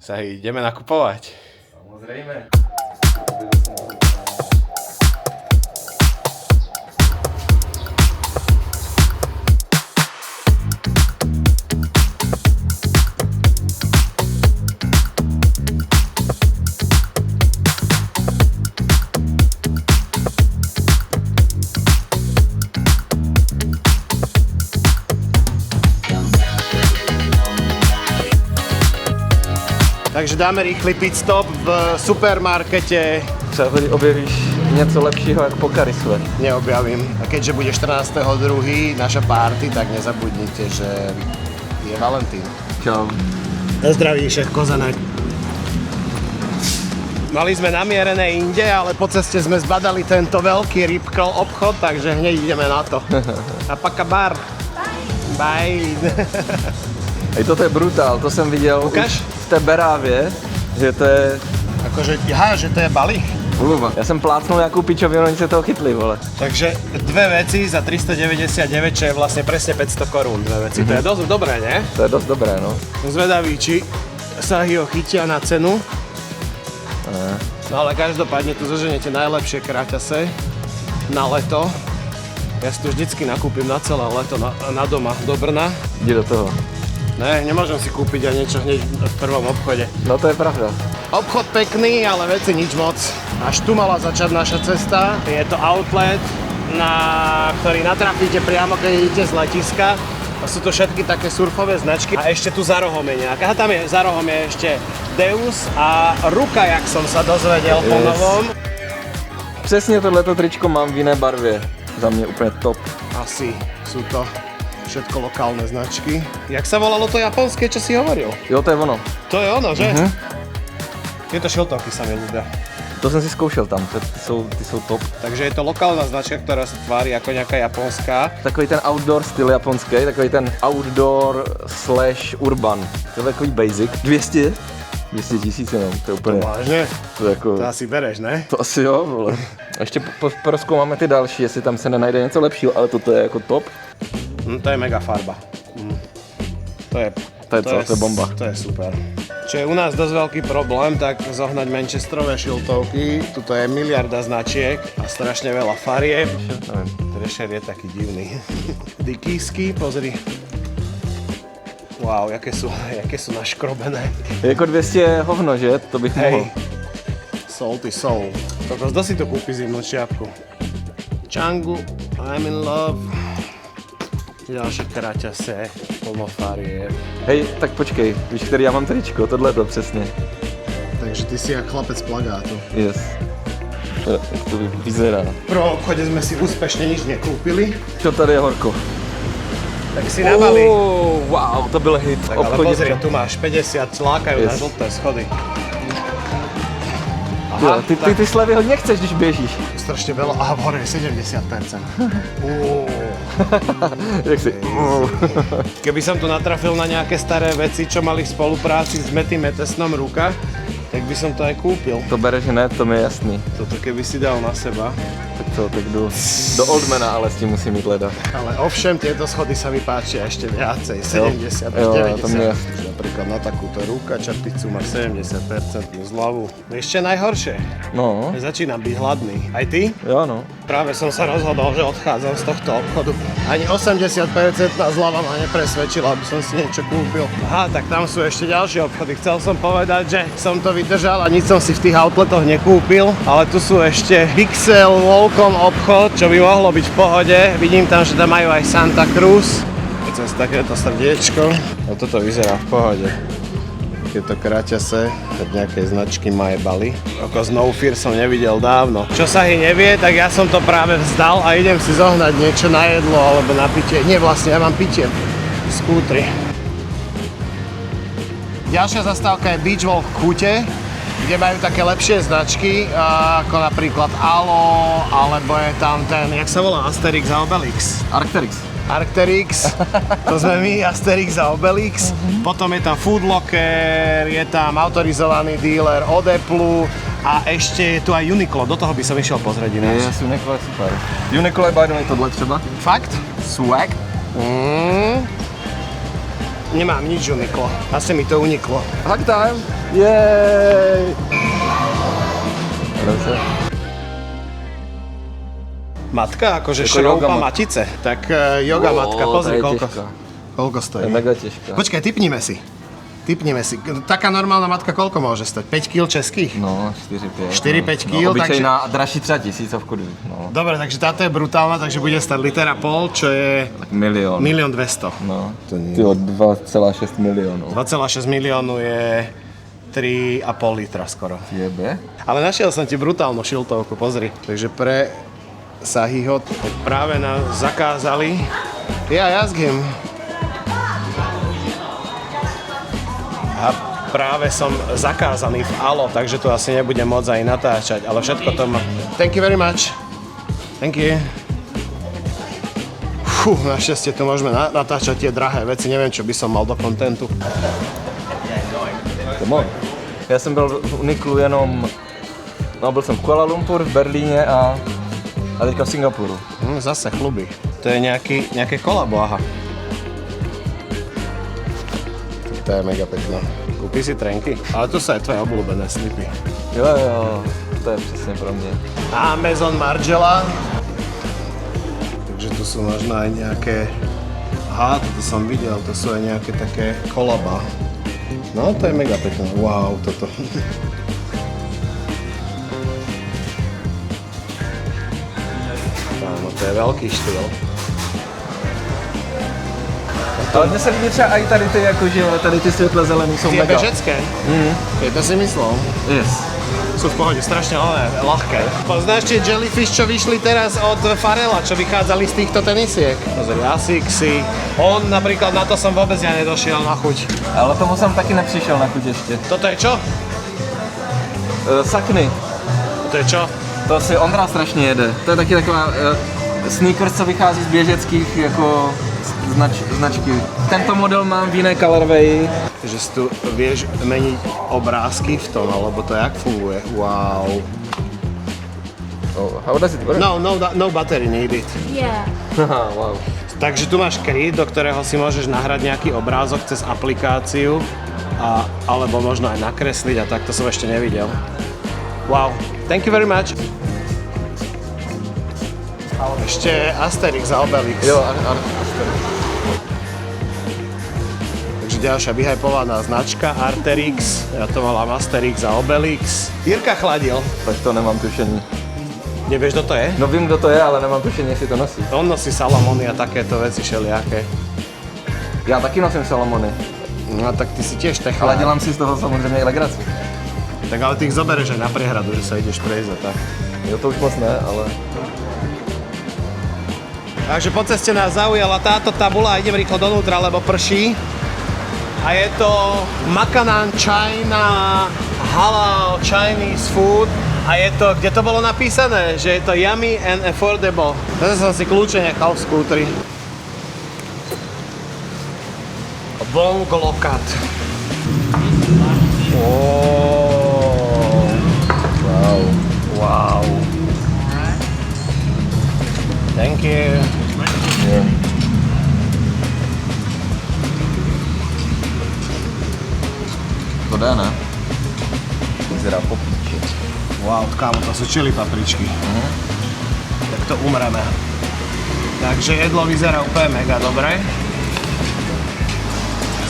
Sa ideme nakupovať. Samozrejme. Takže dáme rýchly pit stop v supermarkete. Třeba tady objevíš něco lepšího jak Pokarisle. Neobjavím. A keďže bude 14.2. naša party, tak nezabudnite, že je Valentín. Čau. Na zdraví, šéf Kozanek. Mali sme namierené inde, ale po ceste sme zbadali tento veľký rybkrol obchod, takže hneď ideme na to. A paka bar. Bye. Hej, toto je brutál, to jsem viděl Ukáž? v té Berávě, že to je... Akože, že to je balík. Uluba. Já jsem plácnul nějakou pičovinu, oni se toho chytli, vole. Takže dve veci za 399, čo je vlastne presne 500 korún. Dve veci. To je dosť dobré, ne? To je dost dobré, no. Som zvedavý, či sa ho chytia na cenu. No ale každopádne tu zoženete najlepšie kraťase na leto. Ja si tu vždycky nakúpim na celé leto na doma do Brna. Jdi do toho. Ne, nemôžem si kúpiť aj niečo hneď v prvom obchode. No to je pravda. Obchod pekný, ale veci nič moc. Až tu mala začať naša cesta. Je to outlet, na ktorý natrafíte priamo, keď idete z letiska. A sú to všetky také surfové značky. A ešte tu za rohom je nejaká. Tam je za rohom je ešte Deus a Ruka, jak som sa dozvedel po novom. Přesně tohleto tričko mám v jiné barvě. Za mě úplně top. Asi sú to všetko lokálne značky. Jak sa volalo to japonské, čo si hovoril? Jo, to je ono. To je ono, že? Tieto šiltovky sa mi ľúbia. To jsem si zkoušel tam, ty jsou top. Takže je to lokálna značka, ktorá sa tvári ako nejaká japonská. Takový ten outdoor styl japonský, takový ten outdoor / urban. To je takový basic. 200 tisíc jenom, to je úplně. Vážne? To je jako... To asi bereš, ne? To asi jo, vole. A ještě prozkoumáme ty další, jestli tam se nenajde něco lepšího, ale toto je jako top. To je mega farba. To je bomba. To je super. Čo je u nás dosť veľký problém, tak zohnať manchesterové šiltovky. Tuto je miliarda značiek a strašne veľa farieb. Dresher je taký divný. Dickiesky, pozri. Wow, jaké sú naškrobené. Je jako 200 hovno, že? To bych mohl. Salty soul. Kto si to kúpi zimnú čiapku? Changu, I'm in love. Ďalšie kraťase, plno farieb. Hej, tak počkej, víš, který já mám tričko, tohle to přesně. Takže ty si jak chlapec plagátu. Yes. Jak to vyzerá. V prvom obchode sme si úspešne nič nekúpili. Čo tady je horko? Tak si nabali. Wow, to byl hit. Tak ale pozri, tu máš 50, lákajú na žlté schody. Aha, ty slevy hodně chceš, když běžíš. Strašne veľa, aha, v hore je 70%. Jak si? Keby som tu natrafil na nejaké staré veci, čo mali v spolupráci s Metým Metesnom Ruka, tak by som to aj kúpil. To bereš hned, to mi je jasný. Toto keby si dal na seba. Tak to, tak jdu do Oldmana, ale s tím musím mít leda. Ale ovšem, tieto schody sa mi páčia ešte viacej, 70 až 90. Napríklad na takúto Ruka čapicu máš 70% zľavu. Ešte najhoršie. No. Začínam byť hladný. Aj ty? Jo, no. Práve som sa rozhodol, že odchádzam z tohto obchodu. Ani 80% zľava ma nepresvedčila, aby som si niečo kúpil. Aha, tak tam sú ešte ďalšie obchody. Chcel som povedať, že som to vydržal a nič som si v tých outletoch nekúpil. Ale tu sú ešte Pixel Volcom obchod, čo by mohlo byť v pohode. Vidím tam, že tam majú aj Santa Cruz. Cez takéto srdiečko. A toto vyzerá v pohode. Tieto kraťase od nejakej značky My Bali. Ako Snow Fear som nevidel dávno. Čo sa hi nevie, tak ja som to práve vzdal a idem si zohnať niečo na jedlo alebo na pitie. Nie, vlastne ja mám pitie. Skútry. Ďalšia zastávka je Beach Walk v Chute, kde majú také lepšie značky, ako napríklad Alo, alebo je tam ten, jak sa volá, Asterix a Obelix. Arcteryx, to sme my, Asterix a Obelix. Potom je tam Food Locker, je tam autorizovaný dealer od Apple a ešte je tu aj Uniqlo, do toho by som išiel pozrieť ináč. Yes, Uniqlo je super. Uniqlo je by the way tohle třeba. Fakt? Swag. Nemám nič uniklo. Asi mi to uniklo. Hack time! Jej! Dobře. Matka, akože Jako šrouba yoga matice. Tak yoga matka, pozri koľko. Koľko To je stojí. mega těžká. Počkaj, typnime si. Taká normálna matka koľko môže stať? 5 kg českých? No, 4-5. 4-5 kg, no, obyčejná a dražší třeba tisícovku. No. Dobre, takže táto je brutálna, takže bude stať litera pol, čo je Tak milion. 1 200 000. No, To nie. tyjo, 2,6 miliónov. 2,6 miliónu je 3,5 litra skoro. Jebe? Ale našiel som ti brutálnu šiltovku, pozri. Takže pre Sahiho práve nás zakázali. Ja ask him. A práve som zakázaný v ALO, takže tu asi nebudem môcť aj natáčať, ale všetko to má. Thank you very much. Thank you. Fú, našťastie tu môžeme natáčať tie drahé veci, neviem, čo by som mal do kontentu. Come on. Já jsem byl v Uniklu jenom, no byl jsem v Kuala Lumpur, v Berlíně a teďka v Singapuru. Zase chluby. To je nejaké kolabo, aha. To je mega pekné. Kúpi si trenky. Ale tu sú aj tvoje obľúbené slipy. Jo, to je přesně pro mě. Amazon Margiela. Takže tu sú možno aj nejaké... Aha, toto som videl, to sú aj nejaké také kolaba. No, to je mega pekné. Wow, toto. Áno, to je veľký štýl. Ale mně se líbí třeba i tady ty, jakože tady ty světle zelený jsou Tie mega. bežecké? Je to si myslel? Yes. Sú v pohode, strašne ľahké. Poznáš tie jellyfish, čo vyšli teraz od Farela, čo vychádzali z týchto tenisiek? Pozri, Asicsy. On napríklad, na to som vôbec ja nedošiel na chuť. Ale tomu jsem taky nepřišel na chuť ještě. Toto je čo? Sakny. To je čo? To si Ondra strašně jede. To je taky taková sneakers, co vychází z běžeckých jako značky. Tento model mám v jiné colorway. Že si tu vieš meniť obrázky v tom, alebo to jak funguje? Wow. Oh, how does it work? No battery needed. Yeah. Haha, wow. Takže tu máš kryt, do ktorého si môžeš nahrať nejaký obrázok cez aplikáciu alebo možno aj nakresliť a tak to som ešte nevidel. Wow, thank you very much. Ešte Asterix a Obelix. Jo, Takže ďalšia vyhypovaná značka Arterix. Ja to volám Asterix a Obelix. Jirka chladil. tak to nemám tušení. Nevieš, kto to je? No vím, kdo to je, ale nemám tušení, jestli to nosí. On nosí Salamony a takéto veci všelijaké. Já taky nosím Salomony, No tak ty si tiež ale techlár. dělám si z toho samozřejmě i legraci. Tak ale ty ich zoberieš aj na priehradu, že sa ideš prejsť a tak. Jo, to už moc ne, ale... Takže po ceste nás zaujala táto tabula a idem rýchlo donútra, lebo prší. A je to Makanan China Halal Chinese Food. A je to, kde to bolo napísané, že je to yummy and affordable. Zase som si kľúče nechal v skútri. Bong Lokat. Wow. Wow. Thank you. Jo. To jde, ne? Vyzerá popíče. Wow, kámo, to sú čili papričky. Tak to umreme. Takže jedlo vyzerá úplne mega dobre.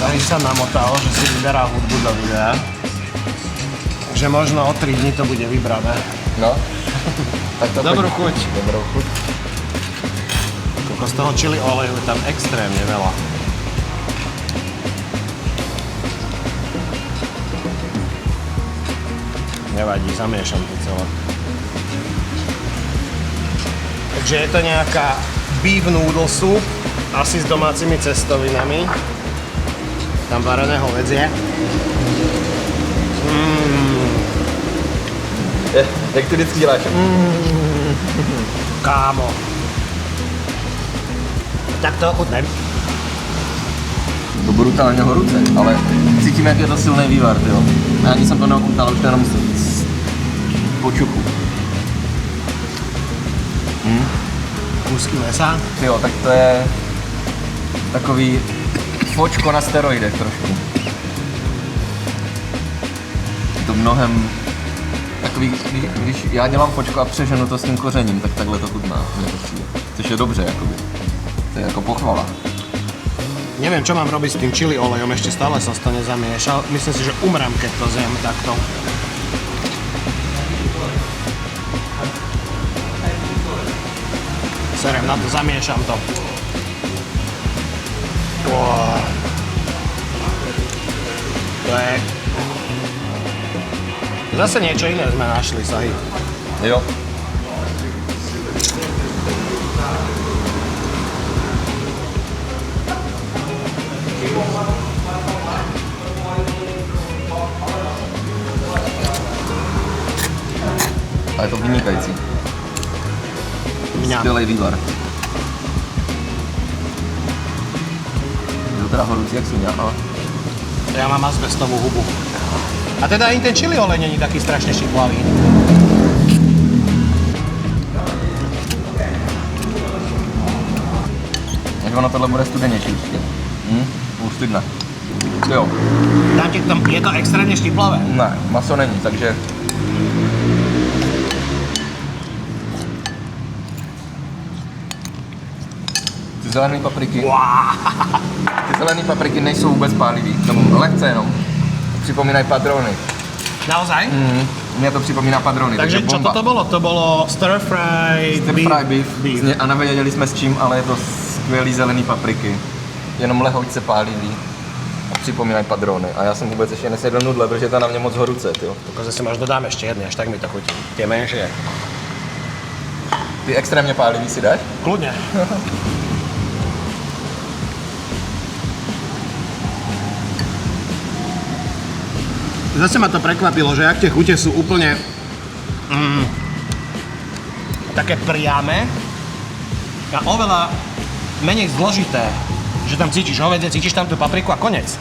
Zahy sa namotal, že si vyberá hudbu do videa. Takže možno o 3 dní to bude vybrané. No. Tak to Dobrú pojď. chuť. Dobrou chuť. Koľko z toho čili oleju je tam extrémne veľa. Nevadí, zamiešam to celé. Takže je to nejaká beef noodle soup, asi s domácimi cestovinami. Tam varené hovädzie. Jak ty vždycky děláš? Kámo. Tak to ochutnej. To brutálně horúce, ale cítím, jak je to silný vývar, jo. Já ani jsem to neochutnal, už to jenom po čuchu. Kúsky mesa. Jo, tak to je takový fočko na steroidech trošku. Je to mnohem takový, když já dělám fočko a přeženu to s tím kořením, tak takhle to chutná. Což je dobře, jakoby. To je jako pochvala. Neviem, čo mám robiť s tým chili olejom, ešte stále som to nezamiešal. Myslím si, že umrem, keď to zjem takto. Serem na to, zamiešam to. To je... Zase niečo iné sme našli, Sahi. Jo. A je to vynikající. Skvělej vývar. Je to teda horúci jak svinia, ale... Ja mám azbestovú hubu. A teda ani ten chili olej není taký strašne šiplavý. Takže ono tohle bude studenější určitě. Ústydné. Jo. Tam ti tam, je to extrémne štiplavé. Ne, maso není, takže... Ty zelené papriky... Ty zelené papriky nejsou vůbec pálivý, tomu lehce jenom. Připomínají padrony. Naozaj? Mně to připomíná padrony, Takže čo toto bolo? To bolo stir-fry beef. A nevěděli jsme s čím, ale je to skvělý zelený papriky. Jenom lehoďce pálivý. A připomínají padrony. A já jsem vůbec ještě nesjedl nudle, protože je to na mě moc horuce, tyjo. Dokonce si máš dodám ešte jedny, až tak mi to chutí. Tie menšie. Ty extrémně pálivý si dáš? Kľudne. Zase ma to prekvapilo, že jak tie chute sú úplne také priame a oveľa menej zložité, že tam cítiš hovedzie, cítiš tam tú papriku a konec.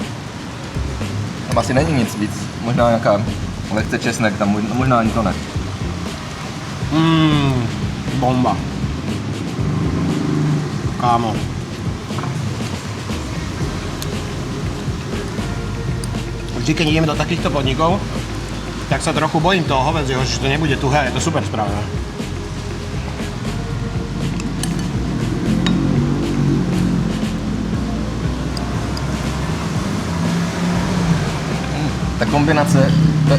Tam asi není nic víc, možná nějaká lehce česnek, tam možná ani to ne. Bomba. Kámo. Vždy, keď ideme do takýchto podnikov, tak sa trochu bojím toho hovedzieho, že to nebude tuhé, je to super správne. Ta kombinace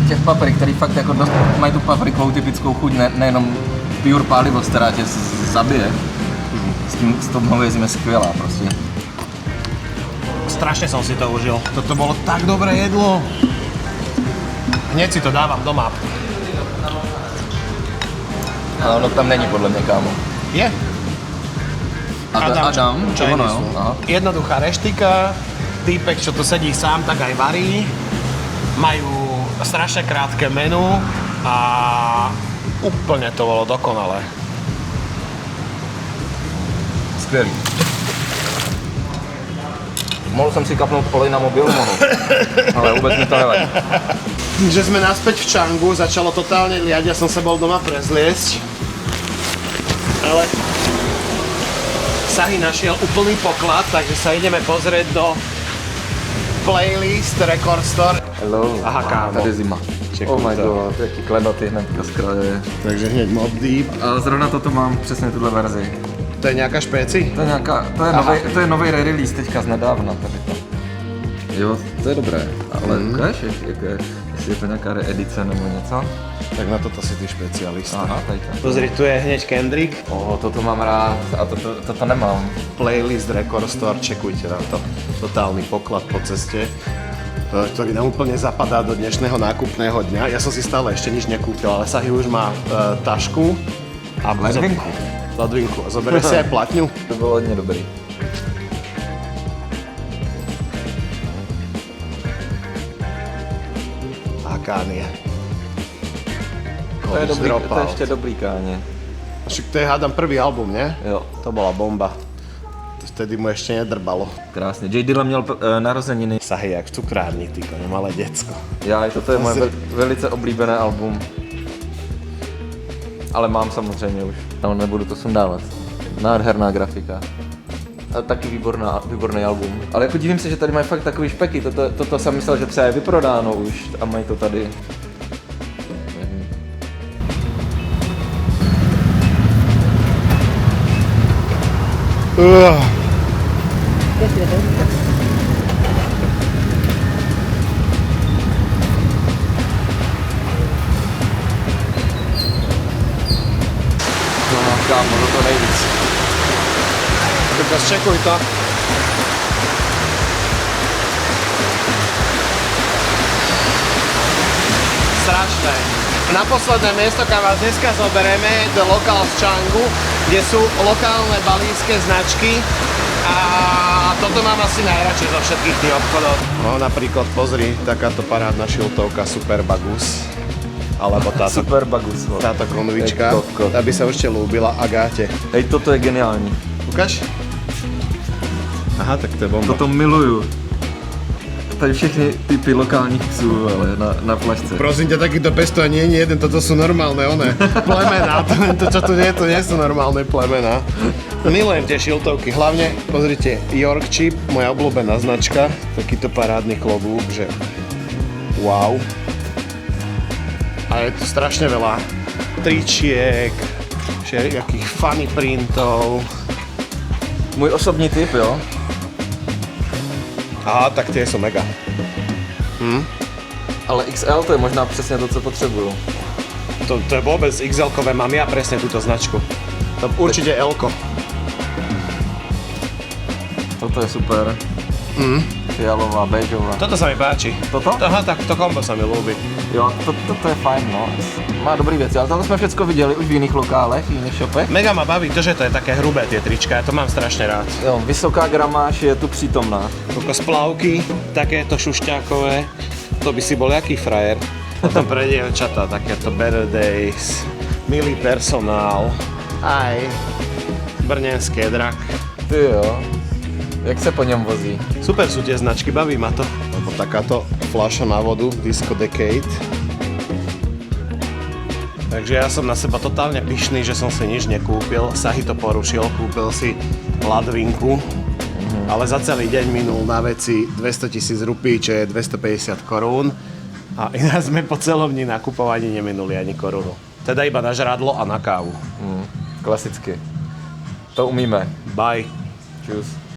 těch paprik, který fakt jako dost mají tu paprikovou typickou chuť, nejenom pure pálivost, která tě zabije. S tou hovězím je skvělá prostě. Strašne som si to užil. Toto bolo tak dobré jedlo. Hneď si to dávam doma. Ale ono tam není podle mě, kámo. Je. Adam, čo ono, jo? Aha. Jednoduchá reštika, týpek, čo tu sedí sám, tak aj varí. Majú strašne krátke menu a úplne to bolo dokonalé. Skvělý. Mohl jsem si kapnout olej na mobil, mohl. Ale vůbec mi to nevadí. Že sme naspäť v Changu, začalo totálne liať, ja som sa bol doma prezliesť. Ale Sahi našiel úplný poklad, takže sa ideme pozrieť do playlist Record Store. Hello. Aha, kámo. Tady zima. Oh my god, jaký klenoty hnedka z kraje. Takže hneď Mobb Deep. A zrovna toto mám přesně tuhle verzi. To je nejaká špeci? To je nějaká, to je nový re-release teďka z nedávna tady to. Jo, to je dobré, ale ukáž, jestli je to nějaká reedice nebo něco? Tak na toto si ty špecialista. Aha, tady to. Pozri, tu je hneď Kendrick. Toto mám rád a toto nemám. Playlist Record Store, čekujte na to. Totálny poklad po ceste, ktorý nám úplne zapadá do dnešného nákupného dňa. Ja som si stále ešte nič nekúpil, ale Sahi už má tašku a ledvinku. A zoberie si aj platňu. To bylo hodně dobrý. A Kanye. To je ještě dobrý Kanye. Však to je hádam prvý album, ne? Jo. To bola bomba. Vtedy mu ešte nedrbalo. Krásně. J. Dilla měl narozeniny. Sahi jak v cukrárni, ty koně, malé děcko. Já, toto je moje velice oblíbené album. Ale mám samozřejmě už. No, nebudu to sundávat. Nádherná grafika. A taky výborný album. Ale jako divím se, že tady mají fakt takový špeky. Toto jsem myslel, že třeba je vyprodáno už a mají to tady. No, kámo, to nejvíc. Tak čekuj to. Strašné. Na posledné miesto, kam vás dneska zoberieme, do Locals Changu, kde sú lokálne balínske značky a toto mám asi najradšej zo všetkých tých obchodov. No napríklad pozri, takáto parádna šiltovka Super Bagus. Alebo táto, Super Bagus. táto konvička, tá by sa určite ľúbila Agáte. Hej, toto je geniální. Ukáž? Aha, tak to je bomba. Toto miluju. Tady všechny typy lokálních psů, ale na flašce. Prosím ťa, takýto pesto nie je jeden, toto sú normálne plemená, to čo tu nie, to nie sú normálne plemená. Milujem tie šiltovky, hlavne pozrite York Chip, moja obľúbená značka, takýto parádny klobúk, že wow. A je tu strašne veľa tričiek, všelijakých funny printov. Můj osobní typ, jo? Aha, tak tie sú mega. Ale XL to je možná přesně to, co potřebuju. To je vôbec XL-kové, mám ja presne túto značku. To určite L-ko. Toto je super. Fialová, béžová. Toto sa mi páči. Toto? Aha, tak to kombo sa mi ľúbi. Jo, toto je fajn, no. Má dobrý věci, ale toto jsme všechno viděli už v jiných lokálech, v jiných shopech. Mega ma baví to, že to je také hrubé tie trička, ja to mám strašne rád. Jo, vysoká gramáž je tu přítomná. Ako splavky, takéto šušťákové, to by si bol jaký frajer. Potom pre dievčatá, takéto Better Days, milý personál, aj brněnské drak. Ty jo, jak se po něm vozí? Super sú tie značky, baví ma to. Lebo takáto fľaša na vodu, Disco Decade. Takže ja som na seba totálne pyšný, že som si nič nekúpil. Sahy to porušil, kúpil si ladvinku, ale za celý deň minul na veci 200 000 rupí, čo je 250 korún. A ináč sme po celom dni nakupovaní neminuli ani korunu. Teda iba na žrádlo a na kávu. Klasicky. To umíme. Bye. Čus.